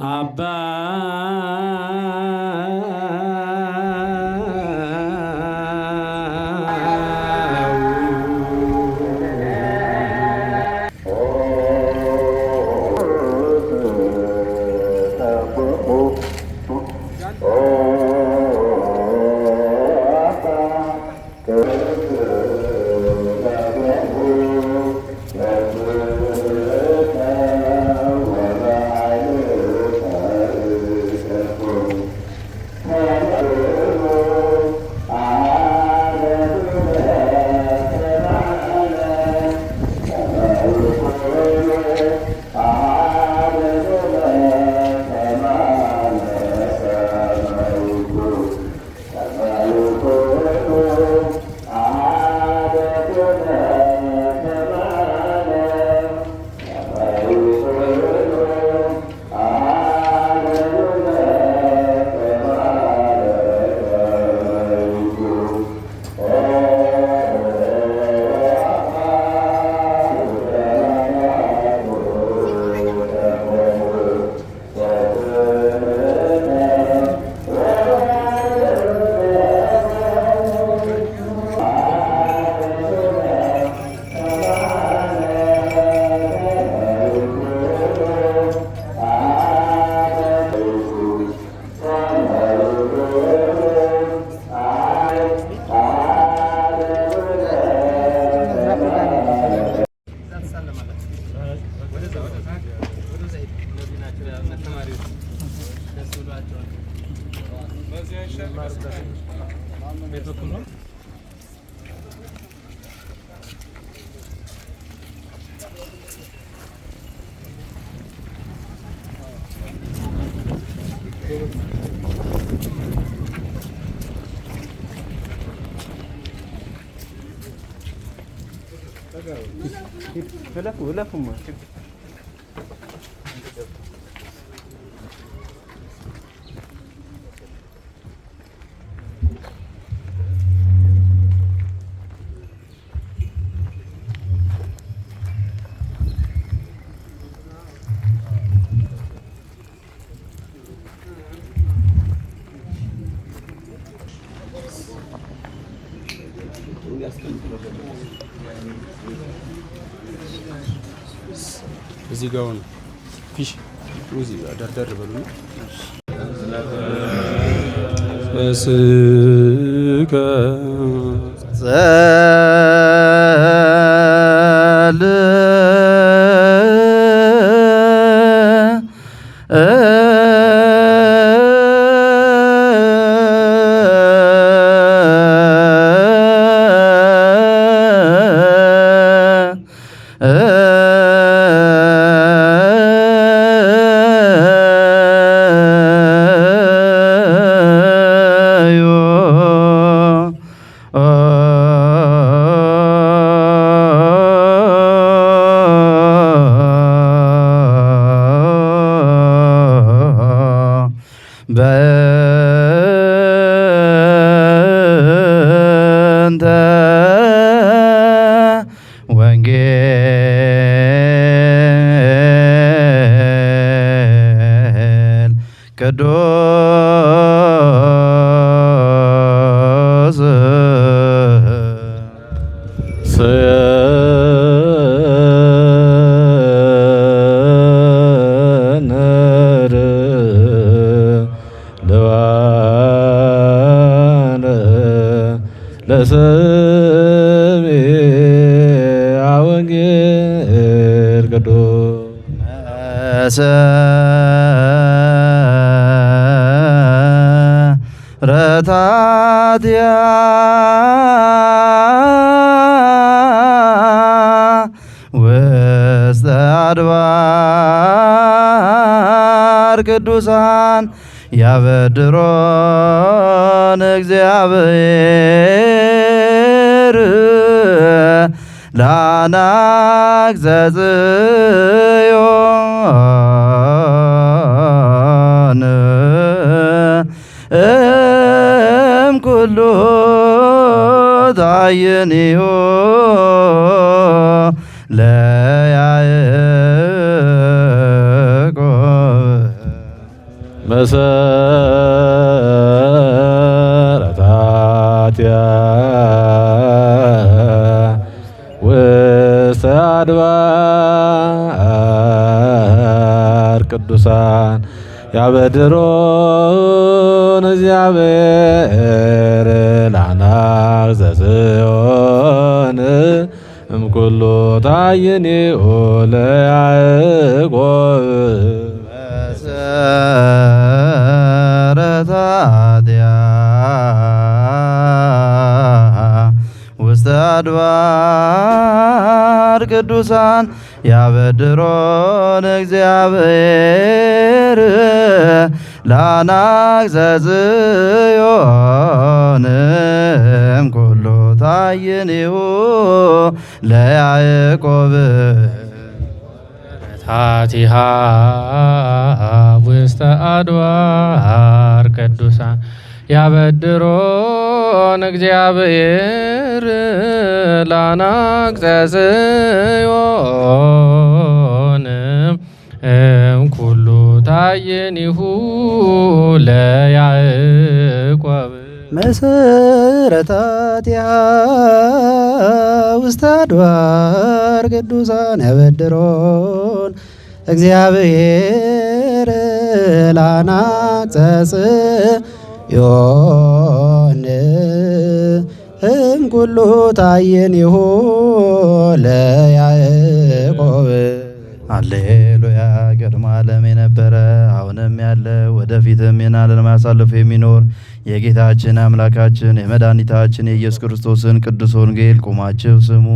አባ Belakang እዚህ ጋር ነው ፊሽ እዚህ ጋር ደርደር በሉ እስከ በእንተ ወንጌል ቅዱስ ለሰሚዐ ወንጌል ቅዱስ መሰረታትያ ውስተ አድባር ቅዱሳን ያበድሮን እግዚአብሔር ለአናግዘ ጽዮን እምኩሉ ታየንዮ ለያዕቆብ መሰረታትያ ውስተ አድባር ቅዱሳን ያበድሮን እግዚአብሔር ለአናብስተ ጽዮን እምኩሉ ታይኒሁ ለያዕቆብ መሰረታትያ ውስተ አድባር ቅዱሳን ያበድሮን እግዚአብሔር ለአናብስተ ጽዮን እምኩሉ ታይኒሁ ለያዕቆብ ታቲሃ ውስተ አድባር ቅዱሳን ያበድሮን እግዚአብሔር ለአናብስተ ጽዮን እምኩሉ ታይኒሁ ለያዕቆብ መሰረታትያ ውስተ አድባር ቅዱሳን ያበድሮን እግዚአብሔር ለአናብስተ ጽዮን እምኩሉ ታይኒሁ ለያዕቆብ። ሃሌሉያ። ቅድመ ዓለም የነበረ አሁንም ያለ ወደፊትም የዓለም አሳልፎ የሚኖር የጌታችን አምላካችን የመድኃኒታችን የኢየሱስ ክርስቶስን ቅዱስ ወንጌል ቁማችሁ ስሙ።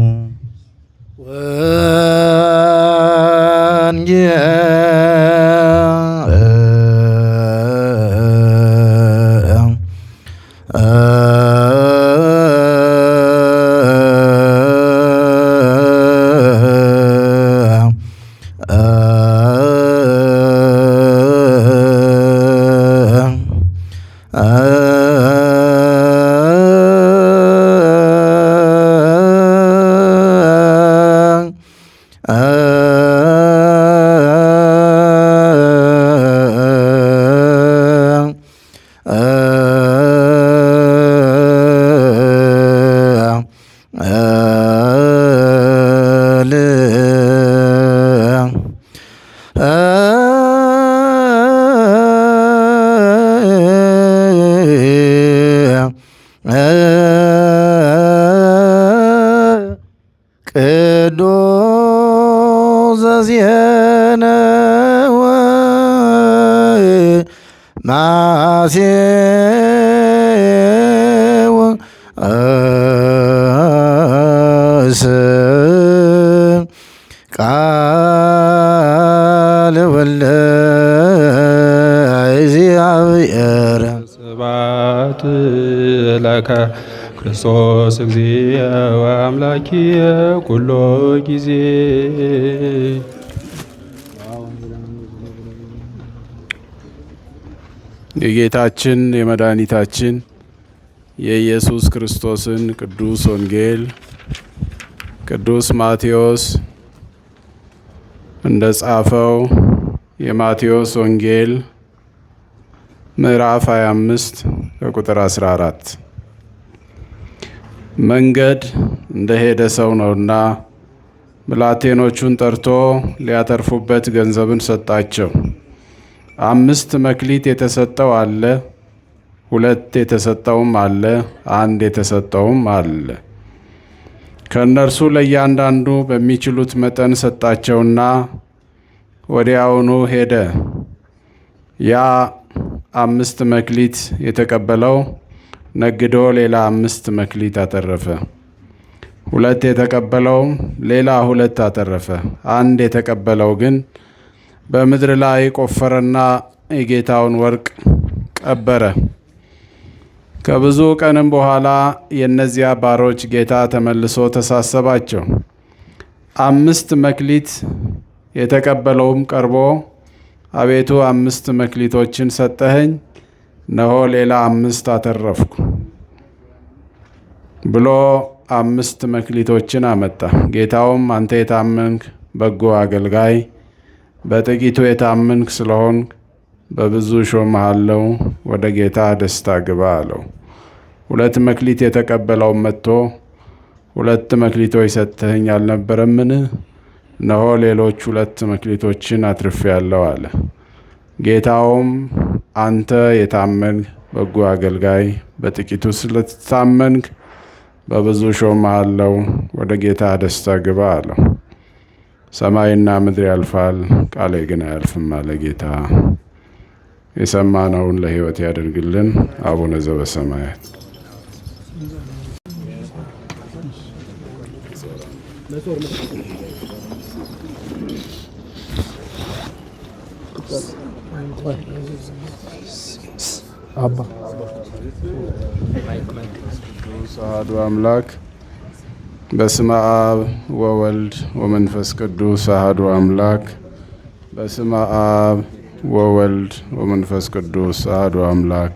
ቅዱስ ዘዜነወ ማሴወ ቃለ ወልደ እግዚአብሔር ስብሐት ለከ ክርስቶስ እግዚእ ወአምላኪየ ኩሎ ጊዜ። የጌታችን የመድኃኒታችን የኢየሱስ ክርስቶስን ቅዱስ ወንጌል ቅዱስ ማቴዎስ እንደ ጻፈው የማቴዎስ ወንጌል ምዕራፍ 25 ከቁጥር 14 መንገድ እንደሄደ ሰው ነውና ብላቴኖቹን ጠርቶ ሊያተርፉበት ገንዘብን ሰጣቸው። 5 መክሊት የተሰጠው አለ፣ 2 የተሰጠውም አለ፣ 1 የተሰጠውም አለ። ከእነርሱ ለእያንዳንዱ በሚችሉት መጠን ሰጣቸውና ወዲያውኑ ሄደ። ያ 5 መክሊት የተቀበለው ነግዶ ሌላ 5 መክሊት አተረፈ። 2 የተቀበለው ሌላ 2 አተረፈ። 1 የተቀበለው ግን በምድር ላይ ቆፈረና የጌታውን ወርቅ ቀበረ። ከብዙ ቀንም በኋላ የእነዚያ ባሮች ጌታ ተመልሶ ተሳሰባቸው። 5 መክሊት የተቀበለውም ቀርቦ አቤቱ 5 መክሊቶችን ሰጠኸኝ፣ እነሆ ሌላ 5 አተረፍኩ ብሎ 5 መክሊቶችን አመጣ። ጌታውም አንተ የታመንክ በጎ አገልጋይ፣ በጥቂቱ የታመንክ ስለሆንክ በብዙ ሾምሃለሁ፣ ወደ ጌታ ደስታ ግባ አለው። 2 መክሊት የተቀበለውን መጥቶ 2 መክሊቶች ሰጥተኸኝ አልነበረምን? እነሆ ሌሎች 2 መክሊቶችን አትርፌአለሁ አለ። ጌታውም አንተ የታመንህ በጎ አገልጋይ፣ በጥቂቱ ስለታመንክ በብዙ ሾምሃለሁ፣ ወደ ጌታ ደስታ ግባ አለው። ሰማይና ምድር ያልፋል፣ ቃሌ ግን አያልፍም አለ ጌታ። የሰማነውን ለሕይወት ያደርግልን። አቡነ ዘበሰማያት አባ አሐዱ አምላክ በስመ አብ ወወልድ ወመንፈስ ቅዱስ አሐዱ አምላክ። በስመ አብ ወወልድ ወመንፈስ ቅዱስ አሐዱ አምላክ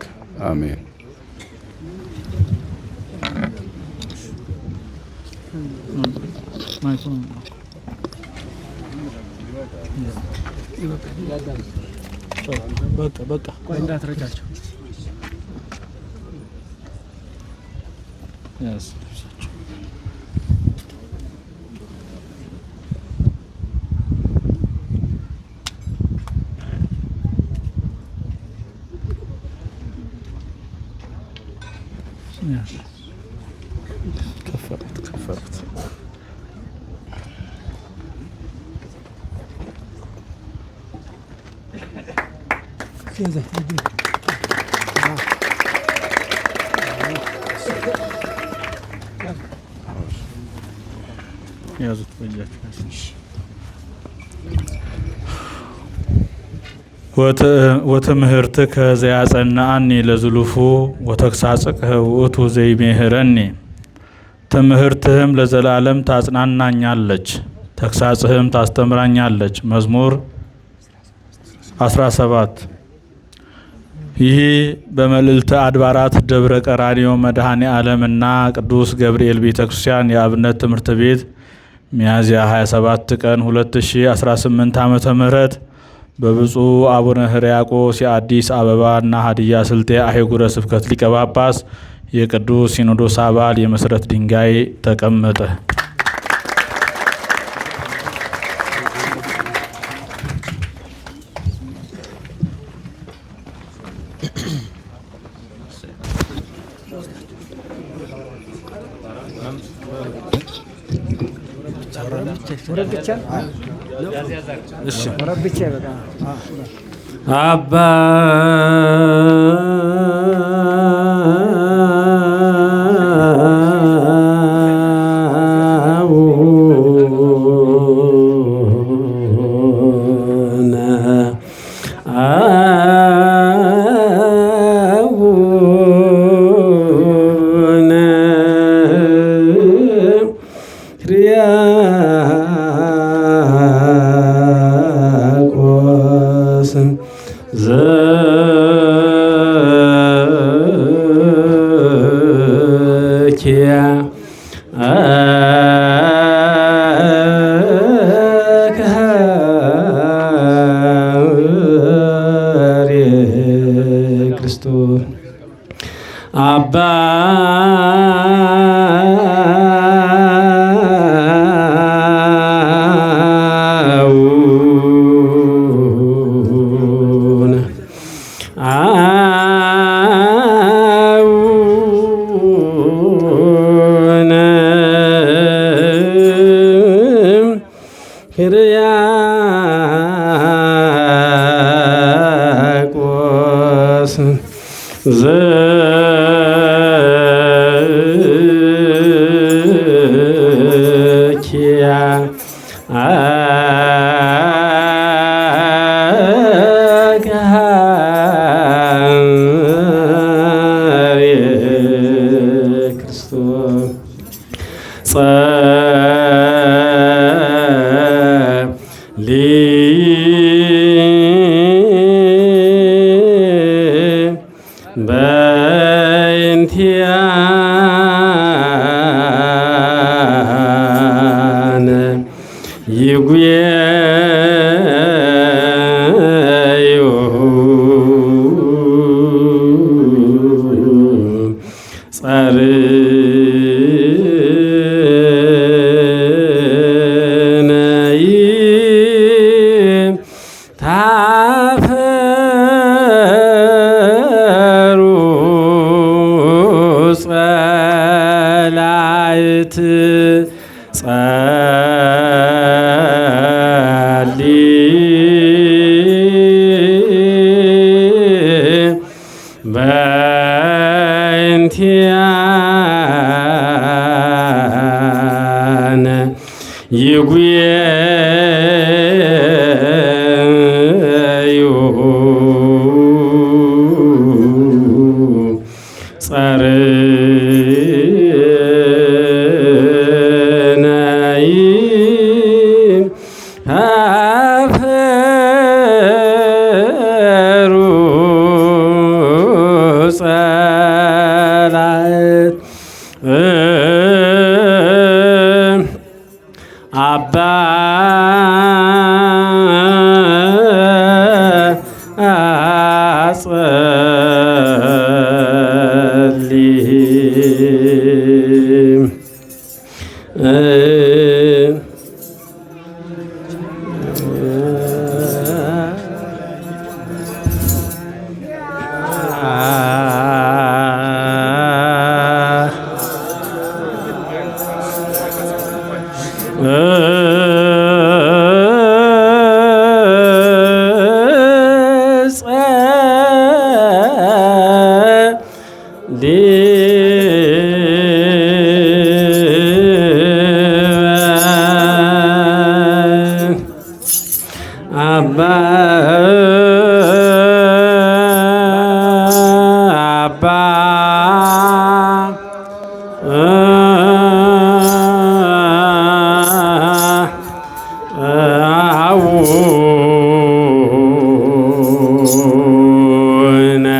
አሜን። በቃ ቆይ እንዳትረጫቸው። ከፈሩት ያዙት በእጃችሁ። ወትምህርትከ ዘያጸናአኒ ለዝሉፉ ወተግሳጽከ ውእቱ ዘይሜህረኒ። ትምህርትህም ለዘላለም ታጽናናኛለች፣ ተግሳጽህም ታስተምራኛለች። መዝሙር 17 ይህ በመልዕልተ አድባራት ደብረ ቀራንዮ መድኃኔ ዓለምና ቅዱስ ገብርኤል ቤተ ክርስቲያን የአብነት ትምህርት ቤት ሚያዝያ 27 ቀን 2018 ዓመተ ምህረት በብፁዕ አቡነ ሕርያቆስ የአዲስ አበባ እና ሀዲያ ስልጤ አህጉረ ስብከት ሊቀ ጳጳስ የቅዱስ ሲኖዶስ አባል የመሰረት ድንጋይ ተቀመጠ። አባ በ በእንቲአነ ይጉየዩ ጸርነይ አፈሩ ጸላእት አባ ነ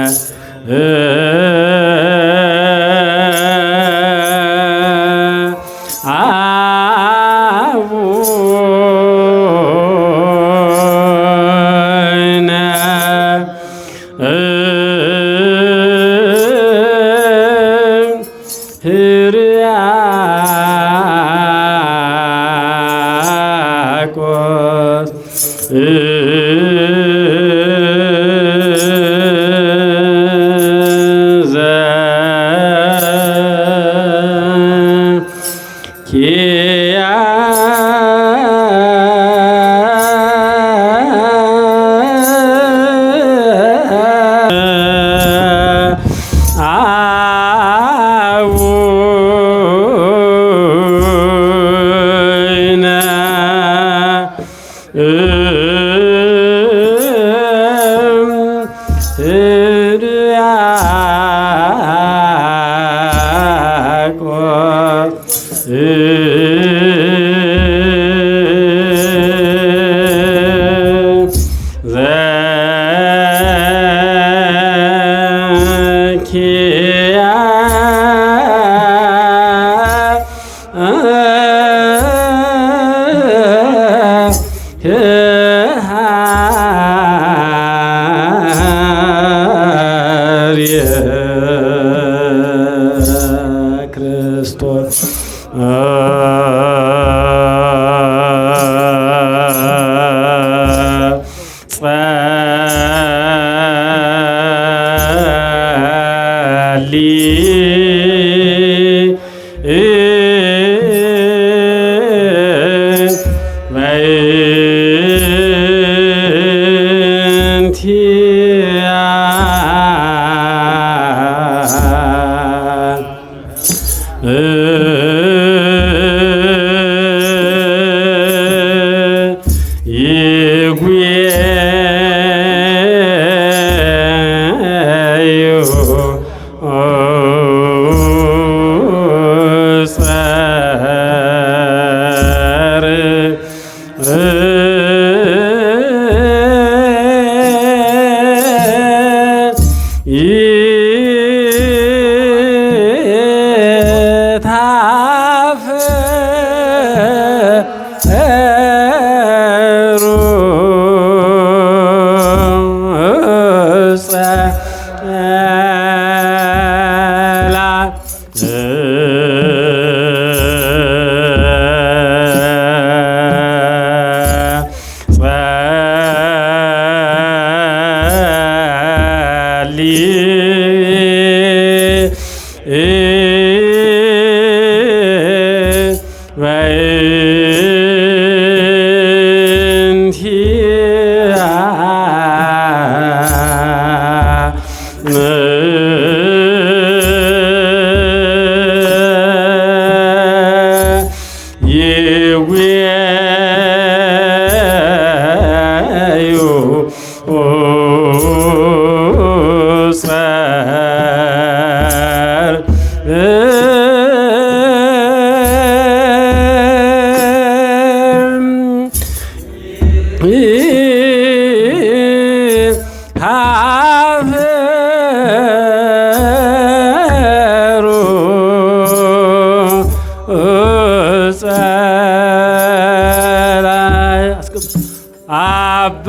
አባ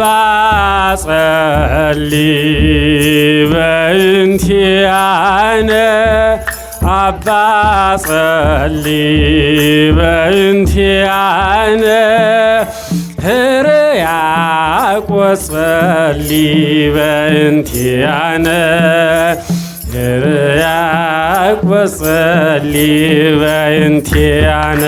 ጸልይ በእንቲአነ አባ ጸልይ በእንቲአነ ሕርያቆስ ጸልይ በእንቲአነ ሕርያቆስ ጸልይ በእንቲአነ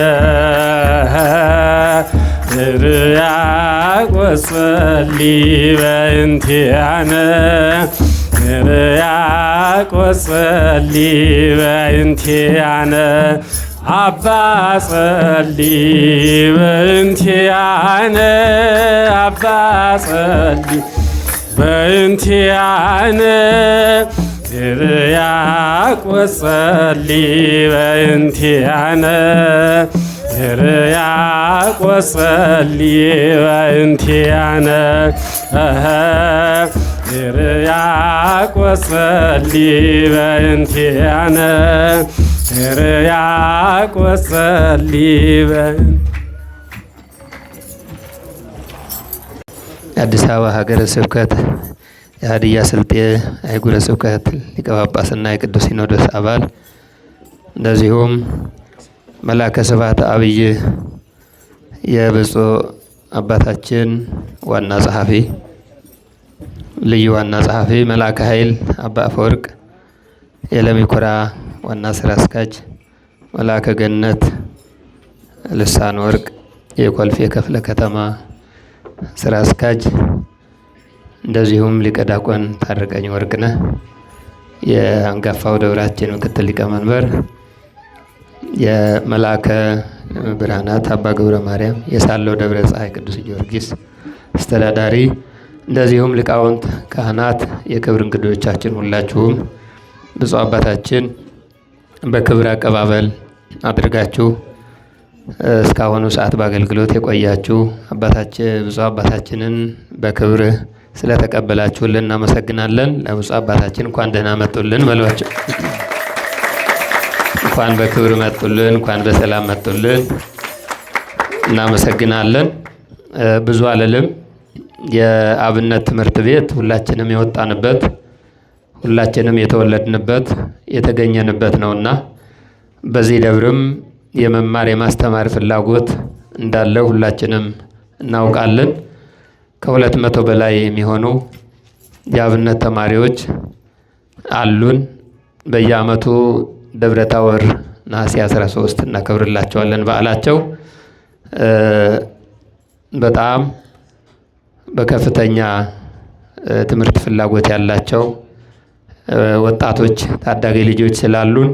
ሕርያቆስ ጸልይ በእንቲአነ ሕርያቆስ ጸልይ በእንቲአነ አባ ጸልይ በእንቲአነ አባ ጸልይ በእንቲአነ ሕርያቆስ ጸልይ በእንቲአነ ሕርያቆስ ጸልይ በእንቲአነ ሕርያቆስ ጸልይ በእንቲአነ ሕርያቆስ ጸልይ የአዲስ አበባ ሀገረ ስብከት የሀዲያ ስልጤ አህጉረ ስብከት ሊቀ ጳጳስና የቅዱስ ሲኖዶስ አባል እንደዚሁም መላከ ስብሐት አብይ የብፁዕ አባታችን ዋና ጸሐፊ ልዩ ዋና ጸሐፊ መላከ ኃይል አባ አፈወርቅ የለሚኩራ ዋና ስራ አስኪያጅ መላከ ገነት ልሳን ወርቅ የኮልፌ ክፍለ ከተማ ስራ አስኪያጅ እንደዚሁም ሊቀ ዲያቆን ታረቀኝ ወርቅነህ የአንጋፋው ደብራችን ምክትል ሊቀመንበር የመላከ ብርሃናት አባ ገብረ ማርያም የሳለው ደብረ ፀሐይ ቅዱስ ጊዮርጊስ አስተዳዳሪ እንደዚሁም ሊቃውንት ካህናት የክብር እንግዶቻችን ሁላችሁም ብፁዕ አባታችን በክብር አቀባበል አድርጋችሁ እስካሁኑ ሰዓት በአገልግሎት የቆያችሁ ብፁዕ አባታችንን በክብር ስለተቀበላችሁልን እናመሰግናለን። ለብፁዕ አባታችን እንኳን ደህና መጡልን በሏቸው። እንኳን በክብር መጡልን፣ እንኳን በሰላም መጡልን። እናመሰግናለን። ብዙ አልልም። የአብነት ትምህርት ቤት ሁላችንም የወጣንበት ሁላችንም የተወለድንበት የተገኘንበት ነውና በዚህ ደብርም የመማር የማስተማር ፍላጎት እንዳለ ሁላችንም እናውቃለን። ከ200 በላይ የሚሆኑ የአብነት ተማሪዎች አሉን። በየዓመቱ ደብረ ታቦር ነሐሴ 13 እናከብርላቸዋለን በዓላቸው። በጣም በከፍተኛ ትምህርት ፍላጎት ያላቸው ወጣቶች ታዳጊ ልጆች ስላሉን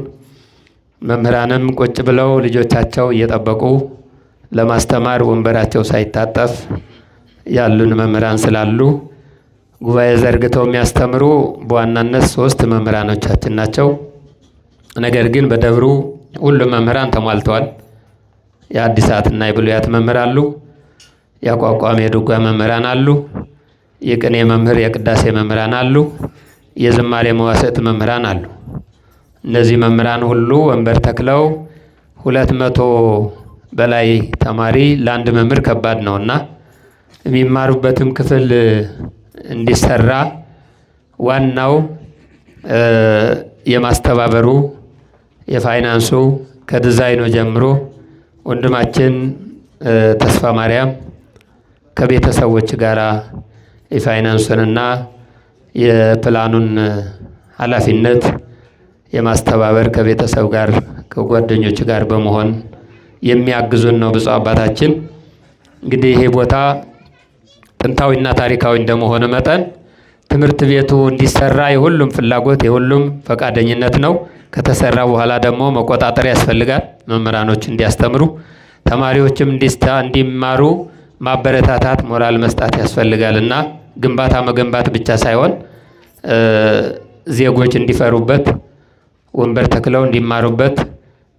መምህራንም ቁጭ ብለው ልጆቻቸው እየጠበቁ ለማስተማር ወንበራቸው ሳይታጠፍ ያሉን መምህራን ስላሉ ጉባኤ ዘርግተው የሚያስተምሩ በዋናነት 3 መምህራኖቻችን ናቸው። ነገር ግን በደብሩ ሁሉም መምህራን ተሟልተዋል። የአዲሳትና የብሉያት መምህር አሉ። የአቋቋም የድጓ መምህራን አሉ። የቅኔ መምህር የቅዳሴ መምህራን አሉ። የዝማሬ መዋሥዕት መምህራን አሉ። እነዚህ መምህራን ሁሉ ወንበር ተክለው 200 በላይ ተማሪ ለአንድ መምህር ከባድ ነውና የሚማሩበትም ክፍል እንዲሰራ ዋናው የማስተባበሩ የፋይናንሱ ከዲዛይኑ ጀምሮ ወንድማችን ተስፋ ማርያም ከቤተሰቦች ጋር የፋይናንሱንና የፕላኑን ኃላፊነት የማስተባበር ከቤተሰብ ጋር ከጓደኞች ጋር በመሆን የሚያግዙን ነው። ብፁዕ አባታችን እንግዲህ ይሄ ቦታ ጥንታዊና ታሪካዊ እንደመሆነ መጠን ትምህርት ቤቱ እንዲሰራ የሁሉም ፍላጎት የሁሉም ፈቃደኝነት ነው። ከተሰራ በኋላ ደግሞ መቆጣጠር ያስፈልጋል። መምህራኖች እንዲያስተምሩ፣ ተማሪዎችም እንዲማሩ ማበረታታት፣ ሞራል መስጣት ያስፈልጋልና ግንባታ መገንባት ብቻ ሳይሆን ዜጎች እንዲፈሩበት ወንበር ተክለው እንዲማሩበት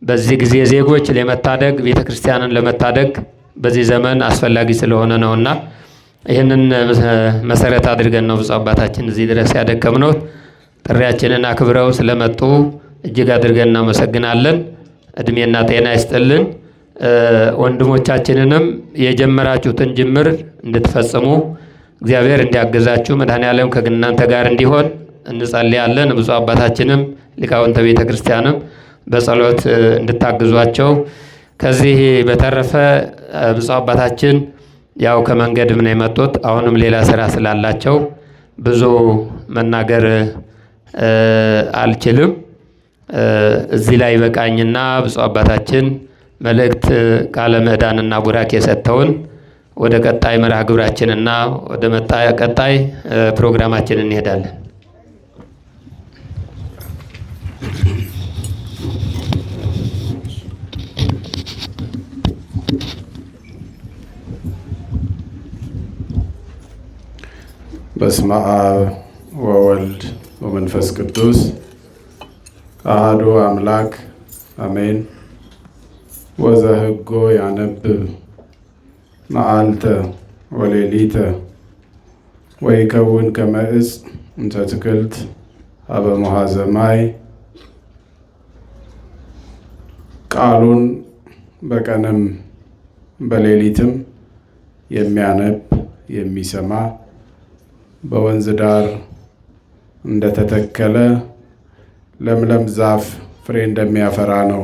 በዚህ ጊዜ ዜጎች ለመታደግ ቤተክርስቲያንን ለመታደግ በዚህ ዘመን አስፈላጊ ስለሆነ ነውና ይህንን መሰረት አድርገን ነው ብፁዕ አባታችን እዚህ ድረስ ያደከምነው። ጥሪያችንን አክብረው ስለመጡ እጅግ አድርገን እናመሰግናለን። እድሜና ጤና ይስጥልን። ወንድሞቻችንንም የጀመራችሁትን ጅምር እንድትፈጽሙ እግዚአብሔር እንዲያግዛችሁ መድኃኔዓለም ከእናንተ ጋር እንዲሆን እንጸልያለን። ብፁዕ አባታችንም ሊቃውንተ ቤተ ክርስቲያንም በጸሎት እንድታግዟቸው። ከዚህ በተረፈ ብፁዕ አባታችን ያው ከመንገድም ነው የመጡት። አሁንም ሌላ ስራ ስላላቸው ብዙ መናገር አልችልም። እዚህ ላይ በቃኝና ብፁዕ አባታችን መልእክት ቃለ ምዕዳንና ቡራኬ ሰጥተውን ወደ ቀጣይ መርሃ ግብራችንና ወደ ቀጣይ ፕሮግራማችን እንሄዳለን። በስመ አብ ወወልድ ወመንፈስ ቅዱስ አሐዱ አምላክ አሜን። ወዘህጎ ያነብብ መዓልተ ወሌሊተ ወይከውን ከመ ዕፅ እንተ ትክልት ሀበ ሙሃዘ ማይ። ቃሉን በቀንም በሌሊትም የሚያነብ የሚሰማ በወንዝ ዳር እንደተተከለ ለምለም ዛፍ ፍሬ እንደሚያፈራ ነው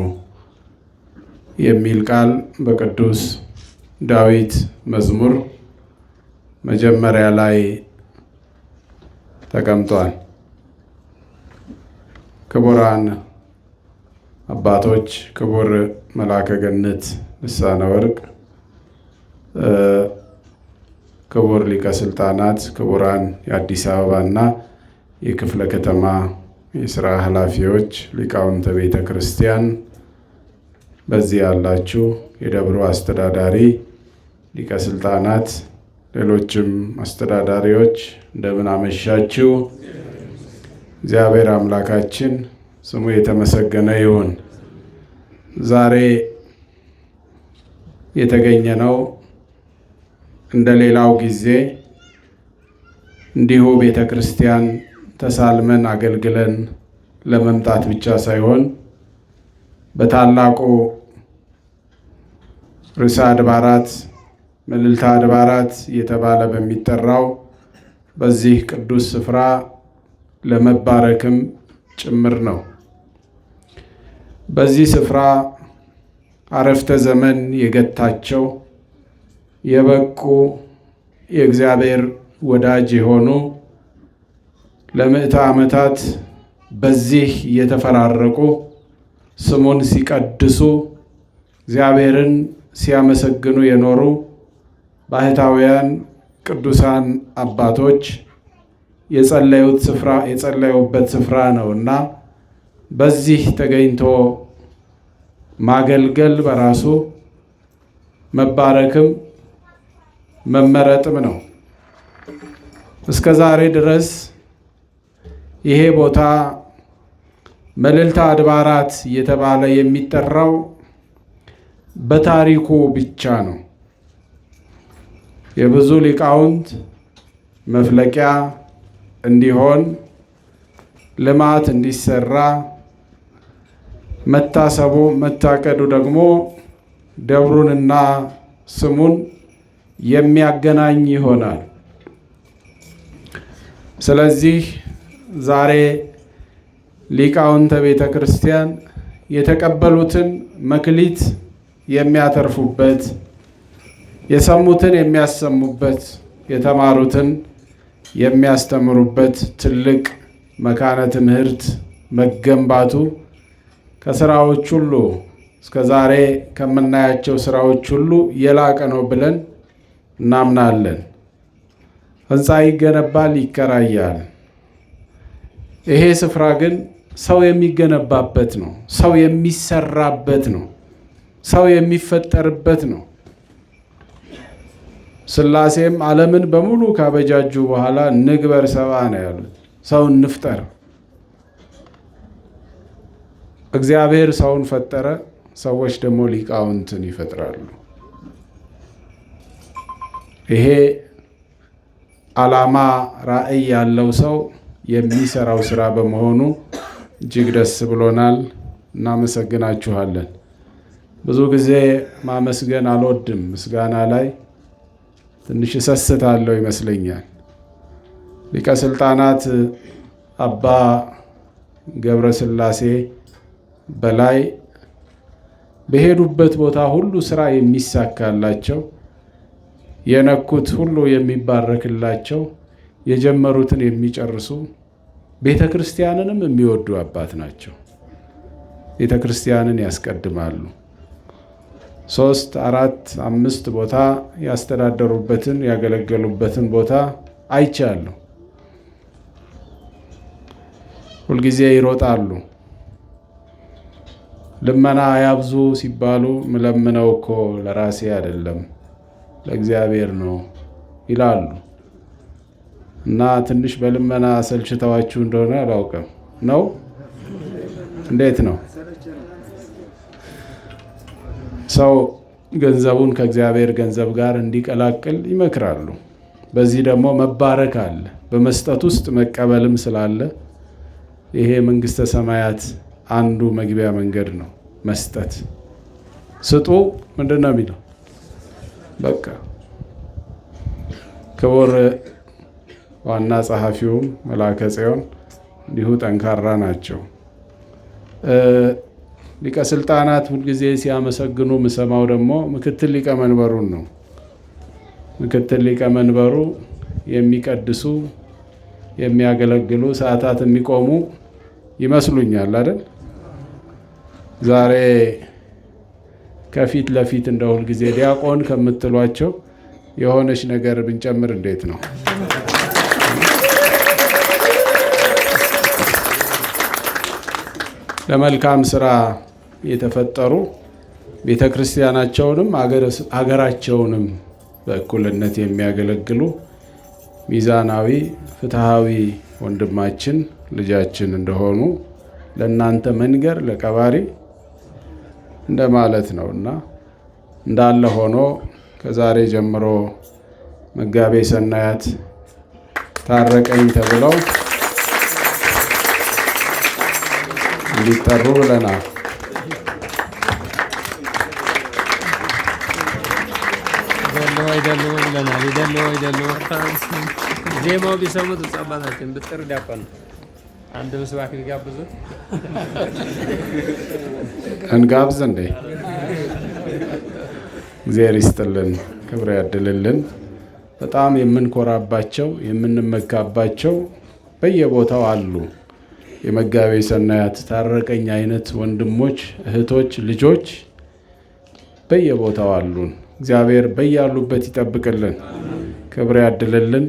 የሚል ቃል በቅዱስ ዳዊት መዝሙር መጀመሪያ ላይ ተቀምጧል። ክቡራን አባቶች፣ ክቡር መልአከ ገነት ልሳነ ወርቅ፣ ክቡር ሊቀ ስልጣናት፣ ክቡራን የአዲስ አበባና የክፍለ ከተማ የስራ ኃላፊዎች፣ ሊቃውንተ ቤተ ክርስቲያን፣ በዚህ ያላችሁ የደብሩ አስተዳዳሪ፣ ሊቀ ስልጣናት፣ ሌሎችም አስተዳዳሪዎች እንደምን አመሻችሁ። እግዚአብሔር አምላካችን ስሙ የተመሰገነ ይሁን። ዛሬ የተገኘ ነው እንደ ሌላው ጊዜ እንዲሁ ቤተ ክርስቲያን ተሳልመን አገልግለን ለመምጣት ብቻ ሳይሆን በታላቁ ርዕሰ አድባራት መልዕልተ አድባራት እየተባለ በሚጠራው በዚህ ቅዱስ ስፍራ ለመባረክም ጭምር ነው። በዚህ ስፍራ አረፍተ ዘመን የገታቸው የበቁ የእግዚአብሔር ወዳጅ የሆኑ ለምዕተ ዓመታት በዚህ እየተፈራረቁ ስሙን ሲቀድሱ እግዚአብሔርን ሲያመሰግኑ የኖሩ ባህታውያን ቅዱሳን አባቶች የጸለዩበት ስፍራ ነውና በዚህ ተገኝቶ ማገልገል በራሱ መባረክም መመረጥም ነው። እስከ ዛሬ ድረስ ይሄ ቦታ መልዕልተ አድባራት እየተባለ የሚጠራው በታሪኩ ብቻ ነው። የብዙ ሊቃውንት መፍለቂያ እንዲሆን ልማት እንዲሰራ መታሰቡ መታቀዱ ደግሞ ደብሩንና ስሙን የሚያገናኝ ይሆናል። ስለዚህ ዛሬ ሊቃውንተ ቤተ ክርስቲያን የተቀበሉትን መክሊት የሚያተርፉበት፣ የሰሙትን የሚያሰሙበት፣ የተማሩትን የሚያስተምሩበት ትልቅ መካነ ትምህርት መገንባቱ ከስራዎች ሁሉ እስከ ዛሬ ከምናያቸው ስራዎች ሁሉ የላቀ ነው ብለን እናምናለን። ህንፃ ይገነባል፣ ይከራያል። ይሄ ስፍራ ግን ሰው የሚገነባበት ነው። ሰው የሚሰራበት ነው። ሰው የሚፈጠርበት ነው። ሥላሴም ዓለምን በሙሉ ካበጃጁ በኋላ ንግበር ሰብአ ነው ያሉት። ሰው እንፍጠር። እግዚአብሔር ሰውን ፈጠረ። ሰዎች ደግሞ ሊቃውንትን ይፈጥራሉ። ይሄ ዓላማ ራዕይ ያለው ሰው የሚሰራው ስራ በመሆኑ እጅግ ደስ ብሎናል። እናመሰግናችኋለን። ብዙ ጊዜ ማመስገን አልወድም። ምስጋና ላይ ትንሽ እሰስታለሁ ይመስለኛል። ሊቀ ሥልጣናት አባ ገብረ ሥላሴ በላይ በሄዱበት ቦታ ሁሉ ስራ የሚሳካላቸው፣ የነኩት ሁሉ የሚባረክላቸው፣ የጀመሩትን የሚጨርሱ፣ ቤተ ክርስቲያንንም የሚወዱ አባት ናቸው። ቤተ ክርስቲያንን ያስቀድማሉ። 3፣ 4፣ 5 ቦታ ያስተዳደሩበትን ያገለገሉበትን ቦታ አይቻለሁ። ሁልጊዜ ይሮጣሉ። ልመና ያብዙ ሲባሉ ምለምነው እኮ ለራሴ አይደለም ለእግዚአብሔር ነው ይላሉ። እና ትንሽ በልመና ሰልችተዋችሁ እንደሆነ አላውቅም። ነው እንዴት ነው? ሰው ገንዘቡን ከእግዚአብሔር ገንዘብ ጋር እንዲቀላቅል ይመክራሉ። በዚህ ደግሞ መባረክ አለ። በመስጠት ውስጥ መቀበልም ስላለ ይሄ መንግስተ ሰማያት አንዱ መግቢያ መንገድ ነው። መስጠት ስጡ ምንድን ነው የሚለው? በቃ ክቡር ዋና ጸሐፊውም መላከ ጽዮን እንዲሁ ጠንካራ ናቸው። ሊቀ ሥልጣናት ሁልጊዜ ሲያመሰግኑ ምሰማው ደግሞ ምክትል ሊቀ መንበሩን ነው። ምክትል ሊቀ መንበሩ የሚቀድሱ የሚያገለግሉ ሰዓታት የሚቆሙ ይመስሉኛል አይደል? ዛሬ ከፊት ለፊት እንደ ሁልጊዜ ዲያቆን ከምትሏቸው የሆነች ነገር ብንጨምር እንዴት ነው? ለመልካም ስራ የተፈጠሩ ቤተ ክርስቲያናቸውንም አገራቸውንም በእኩልነት የሚያገለግሉ ሚዛናዊ ፍትሃዊ ወንድማችን ልጃችን እንደሆኑ ለእናንተ መንገር ለቀባሪ እንደማለት ነው እና እንዳለ ሆኖ ከዛሬ ጀምሮ መጋቤ ሰናያት ታረቀኝ ተብለው እንዲጠሩ ብለናል። ዜማው ቢሰሙት ጸባታችን ብጥር ዲያቆን አንድ ምስባክ ሊጋብዙ እንጋብዝ እንዴ? እግዚአብሔር ይስጥልን፣ ክብር ያድልልን። በጣም የምንኮራባቸው የምንመካባቸው በየቦታው አሉ። የመጋቤ ሰናያት ታረቀኝ አይነት ወንድሞች፣ እህቶች፣ ልጆች በየቦታው አሉን። እግዚአብሔር በያሉበት ይጠብቅልን፣ ክብር ያድልልን።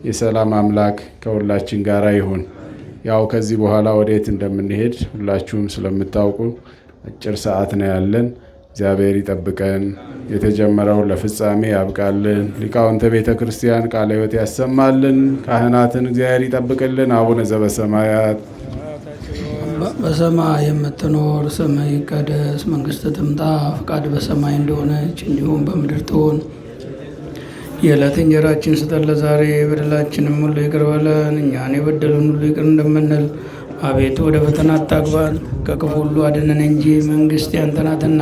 የሰላም አምላክ ከሁላችን ጋር ይሁን። ያው ከዚህ በኋላ ወዴት እንደምንሄድ ሁላችሁም ስለምታውቁ አጭር ሰዓት ነው ያለን። እግዚአብሔር ይጠብቀን፣ የተጀመረው ለፍጻሜ ያብቃልን። ሊቃውንተ ቤተ ክርስቲያን ቃለ ሕይወት ያሰማልን። ካህናትን እግዚአብሔር ይጠብቅልን። አቡነ ዘበሰማያት በሰማይ የምትኖር ስምህ ይቀደስ፣ መንግሥትህ ትምጣ፣ ፈቃድህ በሰማይ እንደሆነች እንዲሁም በምድር ትሁን። የዕለት እንጀራችንን ስጠን ዛሬ፣ በደላችንም ሁሉ ይቅር በለን እኛን የበደሉን ሁሉ ይቅር እንደምንል። አቤቱ ወደ ፈተና አታግባን፣ ከክፉ ሁሉ አድነን እንጂ መንግሥት ያንተ ናትና፣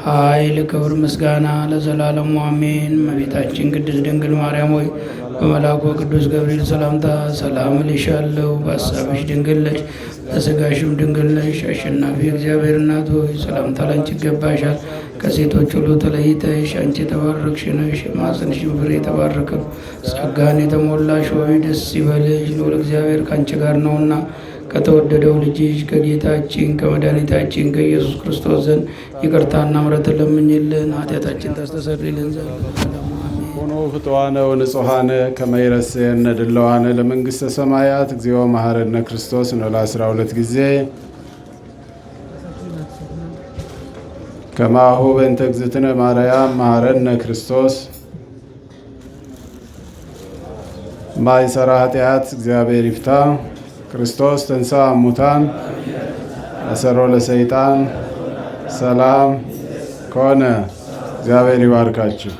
ኃይል፣ ክብር፣ ምስጋና ለዘላለሙ አሜን። እመቤታችን ቅድስት ድንግል ማርያም ሆይ በመልአኩ ቅዱስ ገብርኤል ሰላምታ ሰላም እልሻለሁ። በሐሳብሽ ድንግል ነሽ፣ በሥጋሽም ድንግል ነሽ። አሸናፊ እግዚአብሔር እናት ሆይ ሰላምታ ላንቺ ይገባሻል። ከሴቶች ሁሉ ተለይተሽ አንቺ የተባረክሽ ነሽ፣ የማኅፀንሽም ፍሬ የተባረከ ነው። ጸጋን የተሞላሽ ሆይ ደስ ይበልሽ፣ ልዑል እግዚአብሔር ከአንቺ ጋር ነውና ከተወደደው ልጅሽ ከጌታችን ከመድኃኒታችን ከኢየሱስ ክርስቶስ ዘንድ ይቅርታና ምሕረትን ለምኝልን ኃጢአታችን ታስተሰርይልን ዘንድ ሆኖ ፍትዋነ ወንጹሐነ ከመ ይረስየነ ድለዋነ ለመንግሥተ ሰማያት እግዚኦ መሐረነ ክርስቶስ ነው። ለ12 ጊዜ ከማሁ በእንተ እግዝእትነ ማርያም መሐረነ ክርስቶስ ማይሰራ ኃጢአት እግዚአብሔር ይፍታ። ክርስቶስ ተንሥአ እሙታን አሰሮ ለሰይጣን ሰላም ኮነ። እግዚአብሔር ይባርካችሁ።